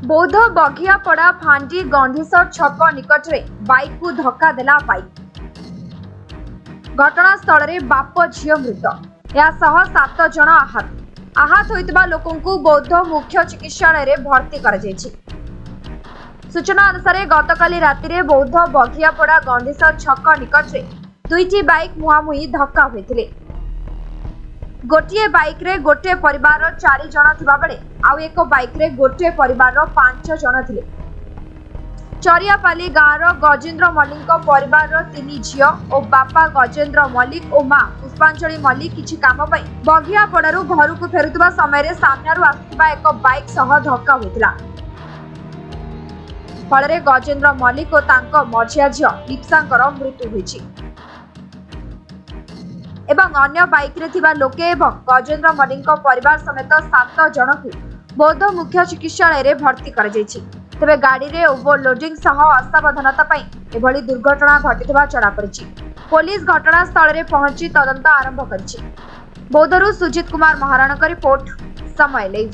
बौद्ध बघियापड़ा फांडी गंधीसर छक निकट में बाइक को धक्का देला बाइक। घटनास्थल में बाप झील मृत या 7 जन आहत होइतबा लोकन को बौद्ध मुख्य चिकित्सालय रे भर्ती करा जायछि। सूचना अनुसार गतकाली राति रे बौद्ध बघियापड़ा गंधीसर छक निकट में दुईटी बाइक मुहांमुही धक्का होइतिले। गोटे बाइक रे गोटे परिवार 4 जन थिबा बेले आउ एक बाइक रे गोटे परिवार 5 जन थिले। चरियापाली गाँव गजेन्द्र मल्लिक परिवार 3 झियो और बापा गजेन्द्र मल्लिक और मां पुष्पांजलि मल्लिक किछि काम पई बघियापड़ारू घर को फेरुतबा समय रे सामनारू आसुतबा एक बाइक सह धक्का होइतिला। फल गजेन्द्र मल्लिक और तांको मझिया झियो लिप्सांकर मृत्यु होइछि एवं अन्य बाइक रे थिबा लोके एवं गजेन्द्र मल्लिक परिवार समेत 7 जन को बौद्ध मुख्य चिकित्सालय रे भर्ती करा जायछि। तेबे गाड़ी रे ओवरलोडिंग सह असावधानता पई एभली दुर्घटना घटितबा जणा पड़िछि। पुलिस घटनास्थल रे पहुंची तदंत आरंभ करिछि। बौद्धरू सुजित कुमार महाराणा का रिपोर्ट, समय लाइव।